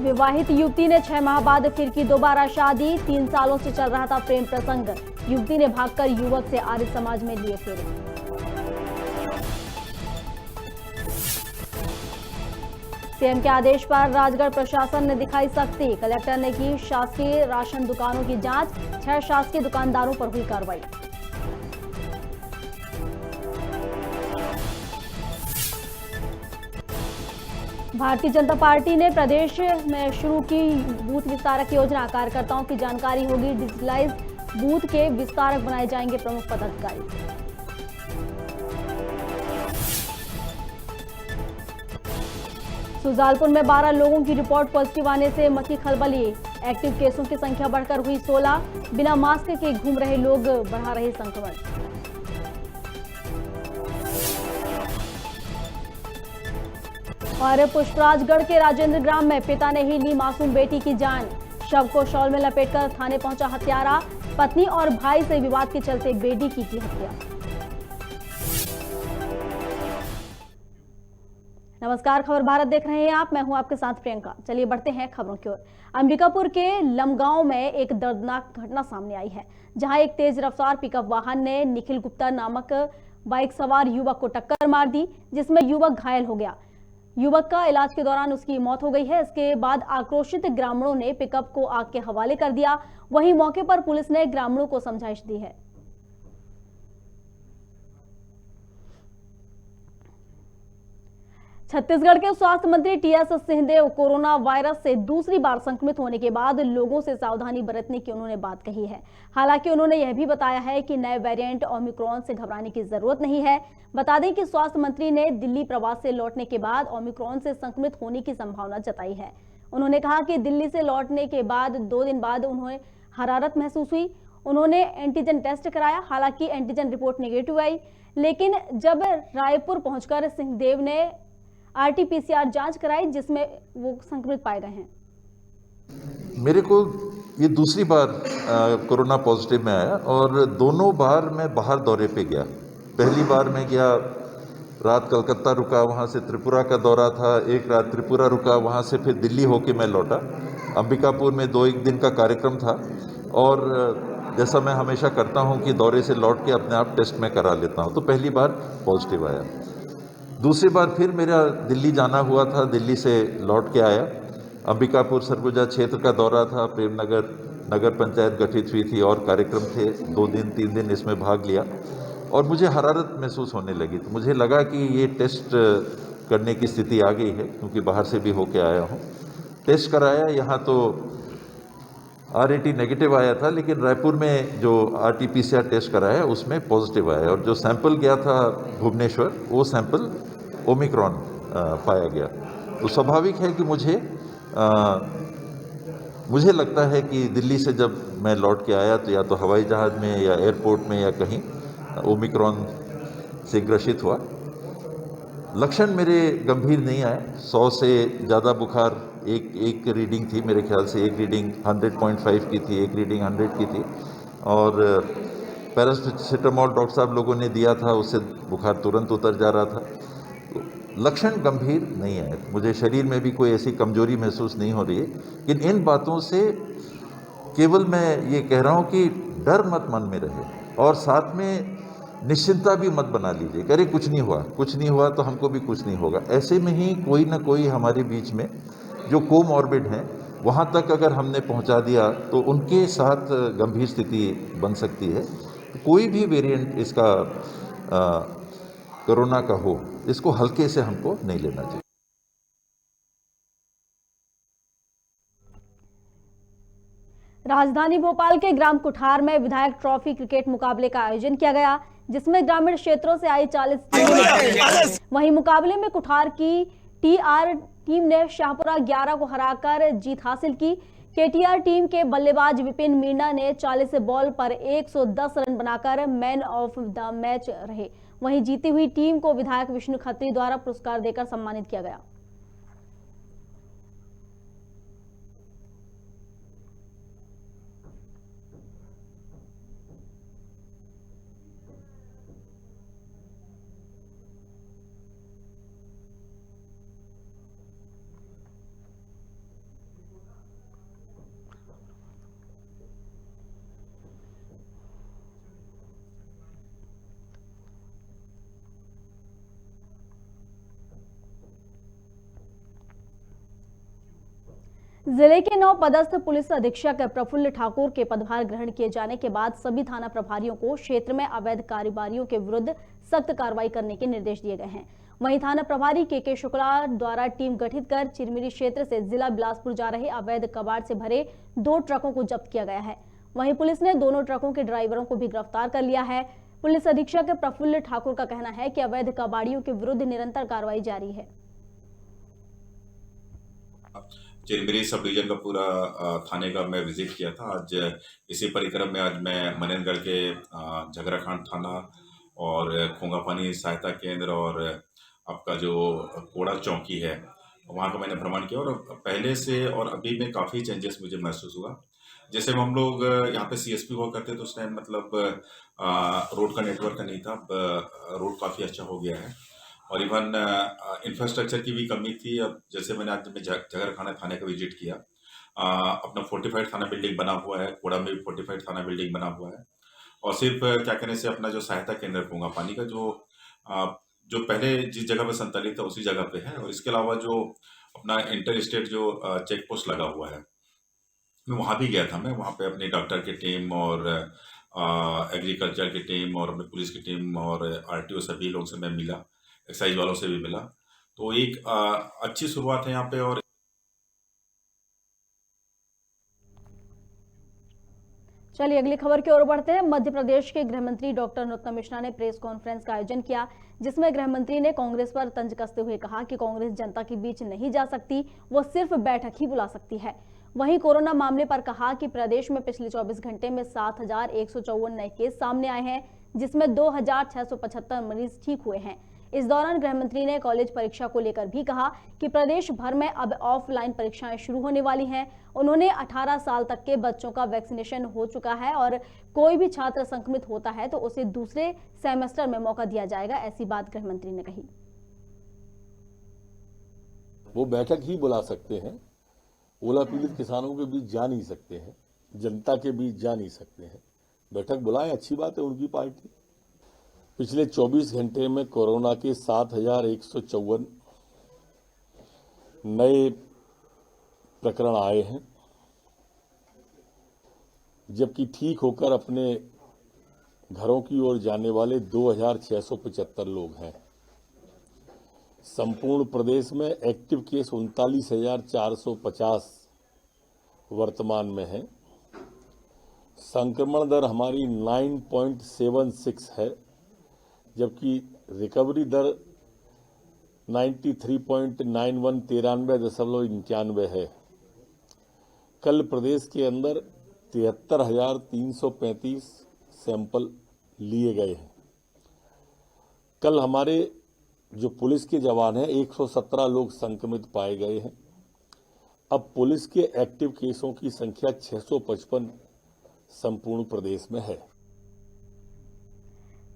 विवाहित युवती ने 6 माह बाद फिर की दोबारा शादी। 3 सालों से चल रहा था प्रेम प्रसंग। युवती ने भागकर युवक से आर्य समाज में लिए फेरे। सीएम के आदेश पर राजगढ़ प्रशासन ने दिखाई सख्ती। कलेक्टर ने की शासकीय राशन दुकानों की जांच। 6 शासकीय दुकानदारों पर हुई कार्रवाई। भारतीय जनता पार्टी ने प्रदेश में शुरू की बूथ विस्तारक योजना। कार्यकर्ताओं की जानकारी होगी डिजिटलाइज। बूथ के विस्तारक बनाए जाएंगे प्रमुख पदाधिकारी। सुजालपुर में 12 लोगों की रिपोर्ट पॉजिटिव आने से मची खलबली। एक्टिव केसों की संख्या बढ़कर हुई 16। बिना मास्क के घूम रहे लोग बढ़ा रहे संक्रमण। और पुष्पराजगढ़ के राजेंद्र ग्राम में पिता ने ही ली मासूम बेटी की जान। शव को शॉल में लपेटकर थाने पहुंचा हत्यारा। पत्नी और भाई से विवाद के चलते बेटी की हत्या। नमस्कार, खबर भारत देख रहे हैं आप। मैं हूं आपके साथ प्रियंका। चलिए बढ़ते हैं खबरों की ओर। अंबिकापुर के लमगांव में एक दर्दनाक घटना सामने आई है, जहां एक तेज रफ्तार पिकअप वाहन ने निखिल गुप्ता नामक बाइक सवार युवक को टक्कर मार दी, जिसमें युवक घायल हो गया। युवक का इलाज के दौरान उसकी मौत हो गई है। इसके बाद आक्रोशित ग्रामीणों ने पिकअप को आग के हवाले कर दिया। वहीं मौके पर पुलिस ने ग्रामीणों को समझाइश दी है। छत्तीसगढ़ के स्वास्थ्य मंत्री टीएस सिंहदेव कोरोना वायरस से दूसरी बार संक्रमित होने के बाद लोगों से सावधानी बरतने की उन्होंने बात कही है। हालांकि उन्होंने यह भी बताया है कि नए वेरिएंट ओमिक्रॉन से घबराने की जरूरत नहीं है। बता दें कि स्वास्थ्य मंत्री ने दिल्ली प्रवास से लौटने के बाद ओमिक्रॉन से संक्रमित होने की संभावना जताई है। उन्होंने कहा कि दिल्ली से लौटने के बाद 2 दिन बाद उन्हें हरारत महसूस हुई। उन्होंने एंटीजन टेस्ट कराया। हालांकि एंटीजन रिपोर्ट नेगेटिव आई, लेकिन जब रायपुर पहुंचकर सिंहदेव ने आरटीपीसीआर जांच कराई, जिसमें वो संक्रमित पाए गए हैं। मेरे को ये दूसरी बार कोरोना पॉजिटिव में आया और दोनों बार मैं बाहर दौरे पे गया। पहली बार मैं गया, रात कलकत्ता रुका, वहाँ से त्रिपुरा का दौरा था, एक रात त्रिपुरा रुका, वहाँ से फिर दिल्ली होके मैं लौटा। अंबिकापुर में 2-1 दिन का कार्यक्रम था और जैसा मैं हमेशा करता हूँ कि दौरे से लौट के अपने आप टेस्ट में करा लेता हूँ, तो पहली बार पॉजिटिव आया। दूसरी बार फिर मेरा दिल्ली जाना हुआ था, दिल्ली से लौट के आया। अंबिकापुर सरगुजा क्षेत्र का दौरा था, प्रेमनगर नगर पंचायत गठित हुई थी और कार्यक्रम थे, 2 दिन 3 दिन इसमें भाग लिया और मुझे हरारत महसूस होने लगी। तो मुझे लगा कि ये टेस्ट करने की स्थिति आ गई है, क्योंकि बाहर से भी होके आया हूँ। टेस्ट कराया, यहाँ तो RAT नेगेटिव आया था, लेकिन रायपुर में जो RT-PCR टेस्ट कराया उसमें पॉजिटिव आया और जो सैंपल गया था भुवनेश्वर, वो सैंपल ओमिक्रॉन पाया गया। तो स्वाभाविक है कि मुझे लगता है कि दिल्ली से जब मैं लौट के आया तो या तो हवाई जहाज़ में या एयरपोर्ट में या कहीं ओमिक्रॉन से ग्रसित हुआ। लक्षण मेरे गंभीर नहीं आए। 100 से ज़्यादा बुखार एक रीडिंग थी, मेरे ख्याल से एक रीडिंग 100.5 की थी, एक रीडिंग 100 की थी और पैरासिटामोल डॉक्टर साहब लोगों ने दिया था, उससे बुखार तुरंत उतर जा रहा था। तो लक्षण गंभीर नहीं आए। मुझे शरीर में भी कोई ऐसी कमजोरी महसूस नहीं हो रही है। लेकिन इन बातों से केवल मैं ये कह रहा हूँ कि डर मत मन में रहे और साथ में निश्चिंता भी मत बना लीजिए। अरे कुछ नहीं हुआ तो हमको भी कुछ नहीं होगा। ऐसे में ही कोई ना कोई हमारे बीच में जो कोमॉर्बिड हैं, वहाँ तक अगर हमने पहुँचा दिया तो उनके साथ गंभीर स्थिति बन सकती है। कोई भी वेरिएंट इसका कोरोना का हो, इसको हल्के से हमको नहीं लेना चाहिए। राजधानी भोपाल के ग्राम कुठार में विधायक ट्रॉफी क्रिकेट मुकाबले का आयोजन किया गया, जिसमें ग्रामीण क्षेत्रों से आई 40 टीमें। वहीं मुकाबले में कुठार की TR टीम ने शाहपुरा 11 को हराकर जीत हासिल की। KTR टीम के बल्लेबाज विपिन मीणा ने 40 बॉल पर 110 रन बनाकर मैन ऑफ द मैच रहे। वहीं जीती हुई टीम को विधायक विष्णु खत्री द्वारा पुरस्कार देकर सम्मानित किया गया। जिले के नौ पदस्थ पुलिस अधीक्षक प्रफुल्ल ठाकुर के पदभार ग्रहण किए जाने के बाद सभी थाना प्रभारियों को क्षेत्र में अवैध कारोबारियों के विरुद्ध सख्त कार्रवाई करने के निर्देश दिए गए हैं। वहीं थाना प्रभारी के शुक्ला द्वारा टीम गठित कर चिरमिरी क्षेत्र से जिला बिलासपुर जा रहे अवैध कबाड़ से भरे 2 ट्रकों को जब्त किया गया है। वहीं पुलिस ने दोनों ट्रकों के ड्राइवरों को भी गिरफ्तार कर लिया है। पुलिस अधीक्षक प्रफुल्ल ठाकुर का कहना है कि अवैध कबाड़ियों के विरुद्ध निरंतर कार्रवाई जारी है। चिरमिरी सब डिवीजन का पूरा थाने का मैं विजिट किया था। आज इसी परिक्रम में आज मैं मनेनगढ़ के झगराखांड थाना और खोंगापानी सहायता केंद्र और आपका जो कोड़ा चौकी है वहाँ का मैंने भ्रमण किया और पहले से और अभी में काफ़ी चेंजेस मुझे महसूस हुआ। जैसे हम लोग यहाँ पे सीएसपी हुआ करते तो उस टाइम मतलब रोड का नेटवर्क नहीं था, अब रोड काफ़ी अच्छा हो गया है और इवन इंफ्रास्ट्रक्चर की भी कमी थी। अब जैसे मैंने आज में झगरखाना थाने का विजिट किया, अपना फोर्टिफाइड थाना बिल्डिंग बना हुआ है, कोड़ा में भी फोर्टिफाइड थाना बिल्डिंग बना हुआ है और सिर्फ क्या कहने से अपना जो सहायता केंद्र खोंगापानी का जो पहले जिस जगह पे संचालित था उसी जगह पे है और इसके अलावा जो अपना इंटर स्टेट जो चेक पोस्ट लगा हुआ है मैं वहाँ भी गया था। मैं वहाँ पे अपनी डॉक्टर की टीम और एग्रीकल्चर की टीम और अपनी पुलिस की टीम और आरटीओ सभी लोगों से मैं मिला, एक्साइज वालों से भी मिला, तो एक अच्छी शुरुआत है यहाँ पे। और चलिए अगली खबर की ओर बढ़ते हैं। मध्य प्रदेश के गृह मंत्री डॉक्टर नरोत्तम मिश्रा ने प्रेस कॉन्फ्रेंस का आयोजन किया, जिसमें गृह मंत्री ने कांग्रेस पर तंज कसते हुए कहा कि कांग्रेस जनता के बीच नहीं जा सकती, वो सिर्फ बैठक ही बुला सकती है। वहीं कोरोना मामले पर कहा कि प्रदेश में पिछले 24 घंटे में 7,154 नए केस सामने आए हैं, जिसमें 2,675 मरीज ठीक हुए हैं। इस दौरान गृह मंत्री ने कॉलेज परीक्षा को लेकर भी कहा कि प्रदेश भर में अब ऑफलाइन परीक्षाएं शुरू होने वाली हैं। उन्होंने 18 साल तक के बच्चों का वैक्सीनेशन हो चुका है और कोई भी छात्र संक्रमित होता है तो उसे दूसरे सेमेस्टर में मौका दिया जाएगा, ऐसी बात गृह मंत्री ने कही। वो बैठक ही बुला सकते हैं, ओला पीड़ित किसानों के बीच जा नहीं सकते हैं, जनता के बीच जा नहीं सकते हैं। बैठक बुलाएं, अच्छी बात है उनकी पार्टी। पिछले 24 घंटे में कोरोना के 7,154 नए प्रकरण आए हैं, जबकि ठीक होकर अपने घरों की ओर जाने वाले 2,675 लोग हैं। संपूर्ण प्रदेश में एक्टिव केस 39,450 वर्तमान में है। संक्रमण दर हमारी 9.76 है, जबकि रिकवरी दर 93.91 93.91 है। कल प्रदेश के अंदर 73,335 सैंपल लिए गए हैं। कल हमारे जो पुलिस के जवान हैं 117 लोग संक्रमित पाए गए हैं। अब पुलिस के एक्टिव केसों की संख्या 655 संपूर्ण प्रदेश में है।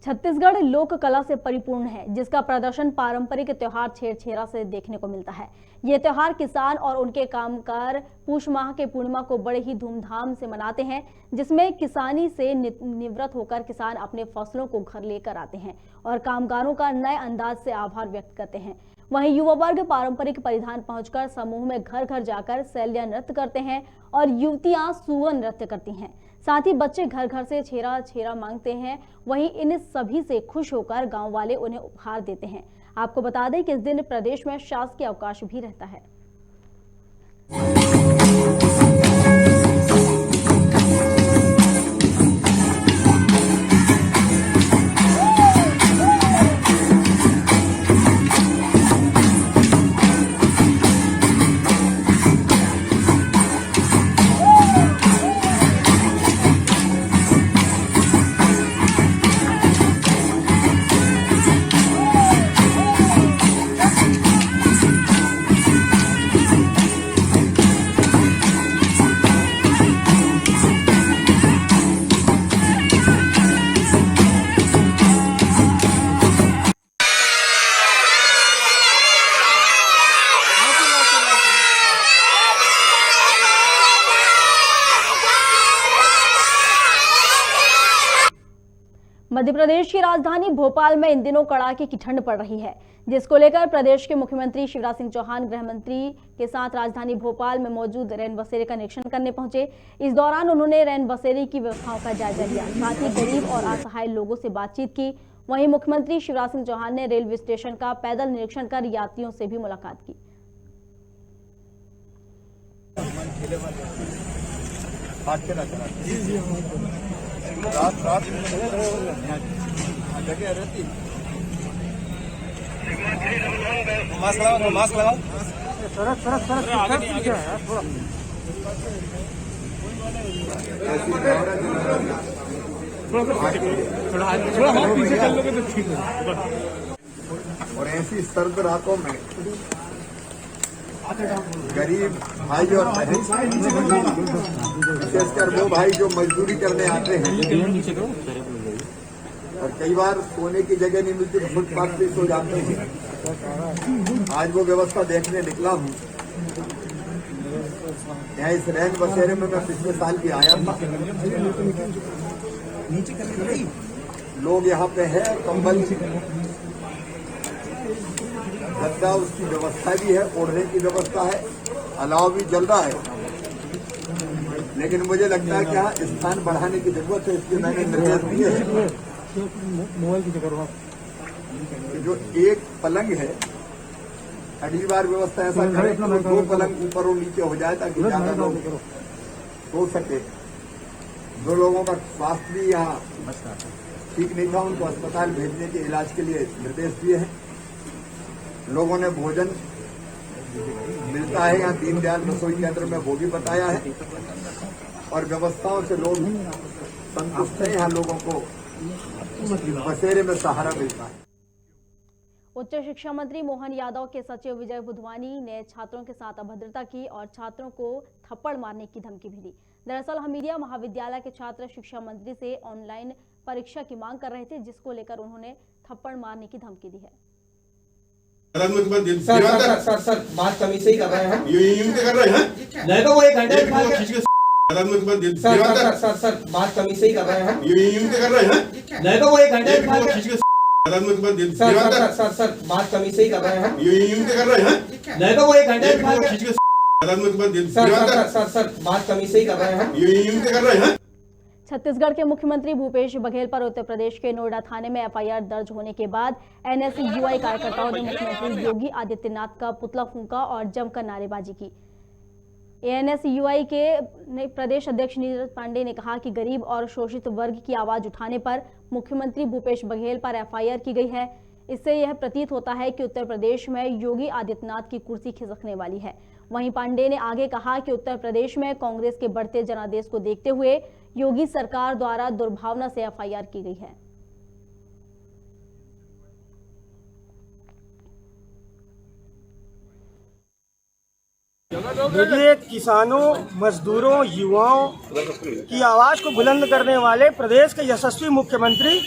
छत्तीसगढ़ लोक कला से परिपूर्ण है, जिसका प्रदर्शन पारंपरिक त्योहार छेरछेरा से देखने को मिलता है। ये त्योहार किसान और उनके कामगार पूष माह के पूर्णिमा को बड़े ही धूमधाम से मनाते हैं, जिसमें किसानी से निवृत्त होकर किसान अपने फसलों को घर लेकर आते हैं और कामगारों का नए अंदाज से आभार व्यक्त करते हैं। वहीं युवा वर्ग पारंपरिक परिधान पहुंचकर समूह में घर घर जाकर शैलिया नृत्य करते हैं और युवतियां सुअर नृत्य करती हैं। साथ ही बच्चे घर घर से छेरा छेरा मांगते हैं। वहीं इन सभी से खुश होकर गांव वाले उन्हें उपहार देते हैं। आपको बता दें कि इस दिन प्रदेश में शासकीय अवकाश भी रहता है। मध्य प्रदेश की राजधानी भोपाल में इन दिनों कड़ाके की ठंड पड़ रही है, जिसको लेकर प्रदेश के मुख्यमंत्री शिवराज सिंह चौहान गृह मंत्री के साथ राजधानी भोपाल में मौजूद रैन बसेरे का निरीक्षण करने पहुंचे। इस दौरान उन्होंने रैन बसेरे की व्यवस्थाओं का जायजा लिया, साथ ही गरीब और असहाय लोगों से बातचीत की। वहीं मुख्यमंत्री शिवराज सिंह चौहान ने रेलवे स्टेशन का पैदल निरीक्षण कर यात्रियों से भी मुलाकात की। मास्क लगाओ। थोड़ा हाथ पीछे कर लोगे तो ठीक है। और ऐसी सर्द रातों में गरीब भाई और विशेषकर वो भाई जो मजदूरी करने आते हैं और कई बार सोने की जगह नहीं मिलती तो फुटपाथ पे सो जाते हैं, आज वो व्यवस्था देखने निकला हूँ। यहाँ इस रैन बसेरे में मैं पिछले साल भी आया था। लोग यहाँ पे है, कंबल गद्दा उसकी व्यवस्था भी है, ओढ़ने की व्यवस्था है, अलाव भी जल रहा है। लेकिन मुझे लगता है कि यहाँ स्थान बढ़ाने की जरूरत है, इसलिए मैंने निर्देश दिए हैं कि जो एक पलंग है अगली बार व्यवस्था ऐसा करें कि 2 पलंग ऊपर और नीचे हो जाए ताकि ज्यादा लोग सो सके। जो लोगों का स्वास्थ्य भी यहाँ ठीक नहीं था उनको अस्पताल भेजने के इलाज के लिए निर्देश दिए हैं। लोगों ने भोजन मिलता है यहाँ दीनदयाल रसोई केंद्र में, वो भी बताया है और व्यवस्थाओं से लोग संतुष्ट हैं। यहाँ लोगों को बसेरे में सहारा मिलता है। उच्च शिक्षा मंत्री मोहन यादव के सचिव विजय बुधवानी ने छात्रों के साथ अभद्रता की और छात्रों को थप्पड़ मारने की धमकी भी दी। दरअसल हमीदिया महाविद्यालय के छात्र शिक्षा मंत्री से ऑनलाइन परीक्षा की मांग कर रहे थे, जिसको लेकर उन्होंने थप्पड़ मारने की धमकी दी है। सर बात कमी से ही कर रहे हैं, कर रहे हैं नहीं तो वो 1 घंटे सर बात कमी से ही कर रहे हैं, कर रहे हैं नहीं तो वो 1 घंटे सर बात कमी से ही कर रहे हैं, कर रहे हैं नहीं तो वो 1 घंटे सर बात कमी से ही कर रहे हैं, कर रहे हैं। छत्तीसगढ़ के मुख्यमंत्री भूपेश बघेल पर उत्तर प्रदेश के नोएडा थाने में एफआईआर दर्ज होने के बाद एनएसयूआई कार्यकर्ताओं ने मुख्यमंत्री योगी आदित्यनाथ का पुतला फूंका और जमकर नारेबाजी की। एनएसयूआई के प्रदेश अध्यक्ष नीरज पांडे ने कहा कि गरीब और शोषित वर्ग की आवाज उठाने पर मुख्यमंत्री भूपेश बघेल पर एफआईआर की गई है। इससे यह प्रतीत होता है कि उत्तर प्रदेश में योगी आदित्यनाथ की कुर्सी खिसकने वाली है। वहीं पांडे ने आगे कहा कि उत्तर प्रदेश में कांग्रेस के बढ़ते जनादेश को देखते हुए योगी सरकार द्वारा दुर्भावना से एफआईआर की गई है। देखिए, किसानों, मजदूरों, युवाओं की आवाज को बुलंद करने वाले प्रदेश के यशस्वी मुख्यमंत्री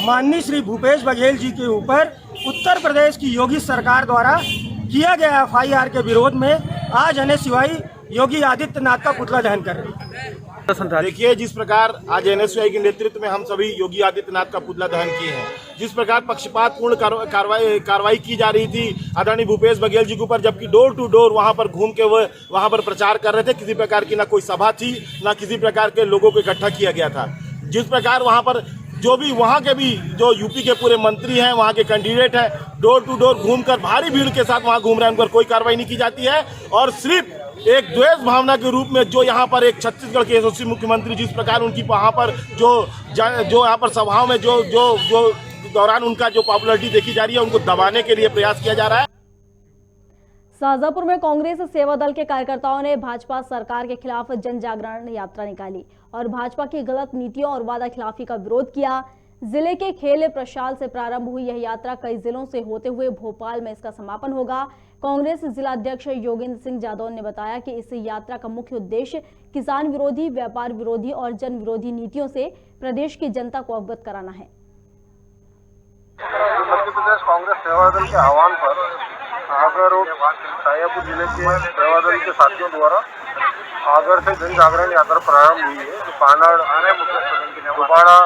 माननीय श्री भूपेश बघेल जी के ऊपर उत्तर प्रदेश की योगी सरकार द्वारा किया गया एफआईआर के विरोध में आज एनएसयूआई योगी आदित्यनाथ का पुतला दहन कर रही है। देखिए, जिस प्रकार आज एनएसयूआई के नेतृत्व में हम सभी योगी आदित्यनाथ का पुतला दहन किए हैं, जिस प्रकार पक्षपातपूर्ण कार्रवाई की जा रही थी आदरणीय भूपेश बघेल जी के ऊपर, जबकि डोर टू डोर वहां पर घूम के वो वहां पर प्रचार कर रहे थे, किसी प्रकार की ना कोई सभा थी ना किसी प्रकार के लोगों को इकट्ठा किया गया था। जिस प्रकार वहां पर जो भी वहां के भी जो यूपी के पूरे मंत्री हैं, वहां के कैंडिडेट हैं, डोर टू डोर घूमकर भारी भीड़ के साथ वहां घूम रहे हैं, उन पर कोई कार्रवाई नहीं की जाती है। और सिर्फ एक द्वेष भावना के रूप में जो यहाँ पर एक छत्तीसगढ़ के यशस्वी मुख्यमंत्री जिस प्रकार उनकी वहाँ पर जो यहाँ पर सभाओं में जो दौरान उनका जो पॉपुलरिटी देखी जा रही है, उनको दबाने के लिए प्रयास किया जा रहा है। शाहजहाँपुर में कांग्रेस सेवा दल के कार्यकर्ताओं ने भाजपा सरकार के खिलाफ जन जागरण यात्रा निकाली और भाजपा की गलत नीतियों और वादा खिलाफी का विरोध किया। जिले के खेल प्रशाल से प्रारंभ हुई यह यात्रा कई जिलों से होते हुए भोपाल में इसका समापन होगा। कांग्रेस जिला अध्यक्ष योगेंद्र सिंह जादौन ने बताया कि इस यात्रा का मुख्य उद्देश्य किसान विरोधी, व्यापार विरोधी और जन विरोधी नीतियों से प्रदेश की जनता को अवगत कराना है। मध्य प्रदेश कांग्रेस सेवा दल के आह्वान पर आगर और शाहजहाँपुर जिले के सेवा दल के साथियों द्वारा आगर से जन जागरण यात्रा प्रारंभ हुई है। तो कानाड़, कुबाड़ा,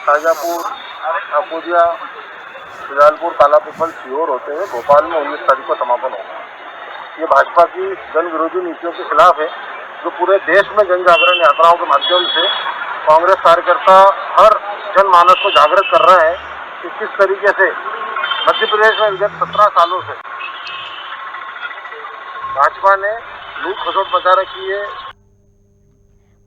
शाहजहाँपुर, अकोदिया, शुजालपुर, कालापीपल, सीहोर होते हुए भोपाल में 19 तारीख को समापन होगा। ये भाजपा की जन विरोधी नीतियों के खिलाफ है, जो पूरे देश में जन जागरण यात्राओं के माध्यम से कांग्रेस कार्यकर्ता हर जनमानस को जागृत कर रहे हैं कि किस तरीके से मध्य प्रदेश में विगत 17 सालों से भाजपा ने लूट खसोट मचा रखी है।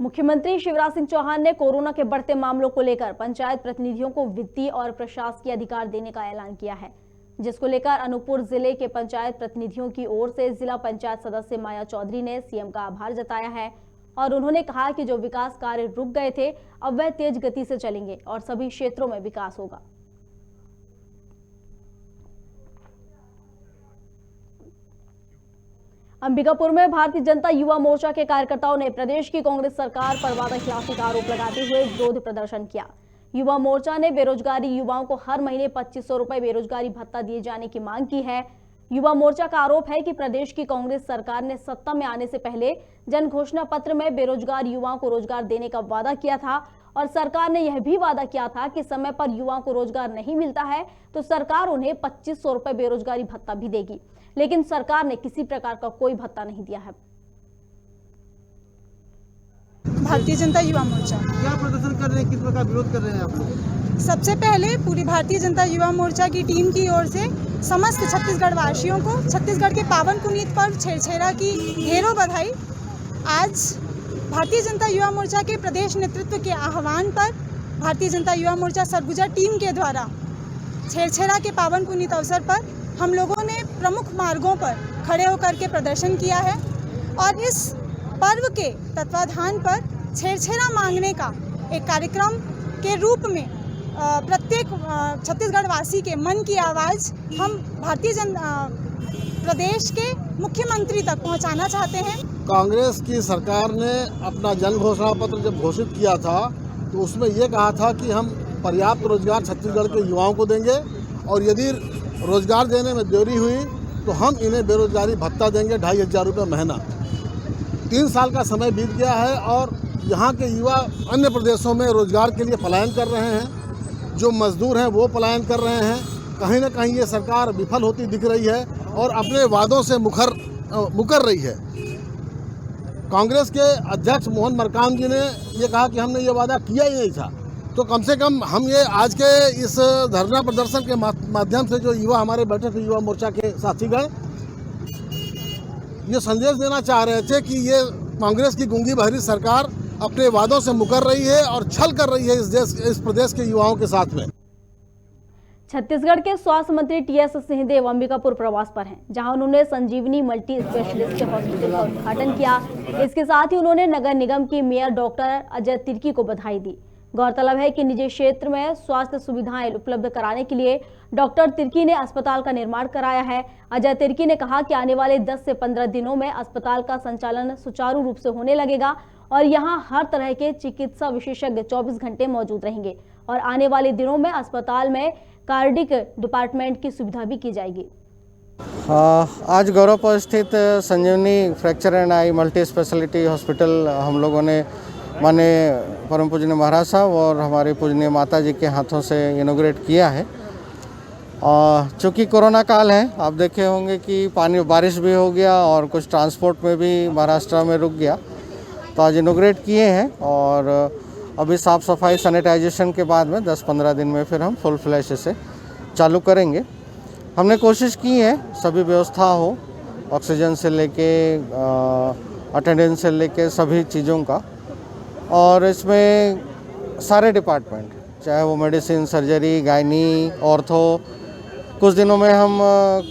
मुख्यमंत्री शिवराज सिंह चौहान ने कोरोना के बढ़ते मामलों को लेकर पंचायत प्रतिनिधियों को वित्तीय और प्रशासकीय अधिकार देने का ऐलान किया है, जिसको लेकर अनूपपुर जिले के पंचायत प्रतिनिधियों की ओर से जिला पंचायत सदस्य माया चौधरी ने सीएम का आभार जताया है और उन्होंने कहा कि जो विकास कार्य रुक गए थे अब वह तेज गति से चलेंगे और सभी क्षेत्रों में विकास होगा। अंबिकापुर में भारतीय जनता युवा मोर्चा के कार्यकर्ताओं ने प्रदेश की कांग्रेस सरकार पर वादाखिलाफी का आरोप लगाते हुए विरोध प्रदर्शन किया। युवा मोर्चा ने बेरोजगारी युवाओं को हर महीने 2500 रुपए बेरोजगारी भत्ता दिए जाने की मांग की है। युवा मोर्चा का आरोप है कि प्रदेश की कांग्रेस सरकार ने सत्ता में आने से पहले जन घोषणा पत्र में बेरोजगार युवाओं को रोजगार देने का वादा किया था और सरकार ने यह भी वादा किया था कि समय पर युवाओं को रोजगार नहीं मिलता है तो सरकार उन्हें 2500 रुपए बेरोजगारी भत्ता भी देगी, लेकिन सरकार ने किसी प्रकार का कोई भत्ता नहीं दिया है। भारतीय जनता युवा मोर्चा क्या प्रदर्शन कर रहे हैं, किस प्रकार विरोध कर रहे हैं आप लोग? सबसे पहले पूरी भारतीय जनता युवा मोर्चा की टीम की ओर से समस्त छत्तीसगढ़ वासियों को छत्तीसगढ़ के पावन पुनीत पर्व छेरछेरा की ढेरों बधाई। आज भारतीय जनता युवा मोर्चा के प्रदेश नेतृत्व के आह्वान पर भारतीय जनता युवा मोर्चा सरगुजा टीम के द्वारा छेरछेरा के पावन पुनीत अवसर पर हम लोगों ने प्रमुख मार्गों पर खड़े होकर के प्रदर्शन किया है और इस पर्व के तत्वाधान पर छेरछेरा मांगने का एक कार्यक्रम के रूप में प्रत्येक छत्तीसगढ़ वासी के मन की आवाज़ हम प्रदेश के मुख्यमंत्री तक पहुंचाना चाहते हैं। कांग्रेस की सरकार ने अपना जन घोषणा पत्र जब घोषित किया था तो उसमें ये कहा था कि हम पर्याप्त रोजगार छत्तीसगढ़ के युवाओं को देंगे और यदि रोजगार देने में देरी हुई तो हम इन्हें बेरोजगारी भत्ता देंगे 2500 रुपये महीना। 3 साल का समय बीत गया है और यहाँ के युवा अन्य प्रदेशों में रोजगार के लिए पलायन कर रहे हैं, जो मजदूर हैं वो पलायन कर रहे हैं। कहीं ना कहीं ये सरकार विफल होती दिख रही है और अपने वादों से मुकर रही है। कांग्रेस के अध्यक्ष मोहन मरकाम जी ने ये कहा कि हमने ये वादा किया ही नहीं था, तो कम से कम हम ये आज के इस धरना प्रदर्शन के माध्यम से जो युवा हमारे बैठे थे युवा मोर्चा के साथीगण ये संदेश देना चाह रहे थे कि ये कांग्रेस की गूंगी बहरी सरकार अपने वादों से मुकर रही है और छल कर रही है इस प्रदेश के युवाओं के साथ में। छत्तीसगढ़ के स्वास्थ्य मंत्री टीएस सिंहदेव अंबिकापुर प्रवास पर हैं, जहां उन्होंने संजीवनी मल्टी स्पेशलिस्ट हॉस्पिटल का उद्घाटन किया। इसके साथ ही उन्होंने नगर निगम की मेयर डॉक्टर अजय तिर्की को बधाई दी। गौरतलब है कि निजी क्षेत्र में स्वास्थ्य सुविधाएं उपलब्ध कराने के लिए डॉक्टर तिर्की ने अस्पताल का निर्माण कराया है। अजय तिर्की ने कहा कि आने वाले 10 से 15 दिनों में अस्पताल का संचालन सुचारू रूप से होने लगेगा और यहां हर तरह के चिकित्सा विशेषज्ञ 24 घंटे मौजूद रहेंगे और आने वाले दिनों में अस्पताल में कार्डिक डिपार्टमेंट की सुविधा भी की जाएगी। आज गौरवपुर स्थित Sanjivani fracture and eye multi speciality hospital हम लोगों ने माने परम पूजनीय महाराज साहब और हमारे पूजनीय माता जी के हाथों से इनॉग्रेट किया है। चूँकि कोरोना काल है, आप देखे होंगे कि बारिश भी हो गया और कुछ ट्रांसपोर्ट में भी महाराष्ट्र में रुक गया, तो आज इनॉग्रेट किए हैं और अभी साफ़ सफाई सैनिटाइजेशन के बाद में 10-15 दिन में फिर हम फुल फ्लैश इसे चालू करेंगे। हमने कोशिश की है सभी व्यवस्था हो, ऑक्सीजन से लेके अटेंडेंस से लेके सभी चीज़ों का, और इसमें सारे डिपार्टमेंट चाहे वो मेडिसिन, सर्जरी, गायनी, ऑर्थो, कुछ दिनों में हम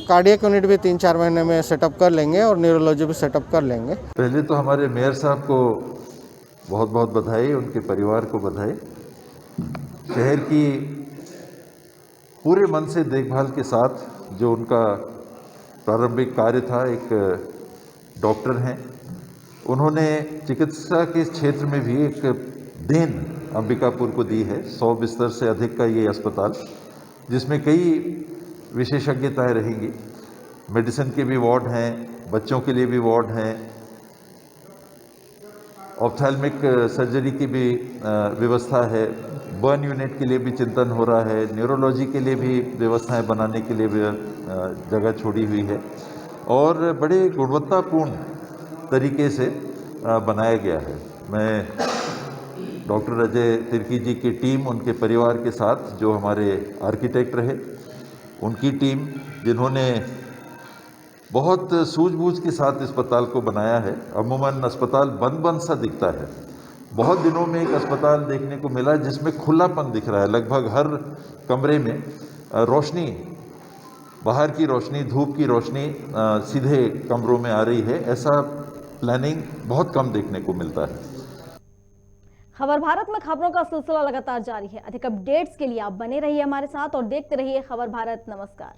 कार्डियक यूनिट भी 3-4 महीने में सेटअप कर लेंगे और न्यूरोलॉजी भी सेटअप कर लेंगे। पहले तो हमारे मेयर साहब को बहुत बहुत बधाई, उनके परिवार को बधाई। शहर की पूरे मन से देखभाल के साथ जो उनका प्रारंभिक कार्य था, एक डॉक्टर हैं, उन्होंने चिकित्सा के क्षेत्र में भी एक देन अंबिकापुर को दी है। 100 बिस्तर से अधिक का ये अस्पताल, जिसमें कई विशेषज्ञताएं रहेंगी। मेडिसिन के भी वार्ड हैं, बच्चों के लिए भी वार्ड हैं, ऑप्थेल्मिक सर्जरी की भी व्यवस्था है, बर्न यूनिट के लिए भी चिंतन हो रहा है, न्यूरोलॉजी के लिए भी व्यवस्थाएं बनाने के लिए भी जगह छोड़ी हुई है और बड़े गुणवत्तापूर्ण तरीके से बनाया गया है। मैं डॉक्टर अजय तिर्की जी की टीम, उनके परिवार के साथ, जो हमारे आर्किटेक्ट रहे, उनकी टीम, जिन्होंने बहुत सूझबूझ के साथ अस्पताल को बनाया है। अमूमन अस्पताल बंद बंद सा दिखता है, बहुत दिनों में एक अस्पताल देखने को मिला जिसमें खुलापन दिख रहा है। लगभग हर कमरे में रोशनी, बाहर की रोशनी, धूप की रोशनी सीधे कमरों में आ रही है। ऐसा प्लानिंग बहुत कम देखने को मिलता है। खबर भारत में खबरों का सिलसिला लगातार जारी है। अधिक अपडेट्स के लिए आप बने रहिए हमारे साथ और देखते रहिए खबर भारत। नमस्कार।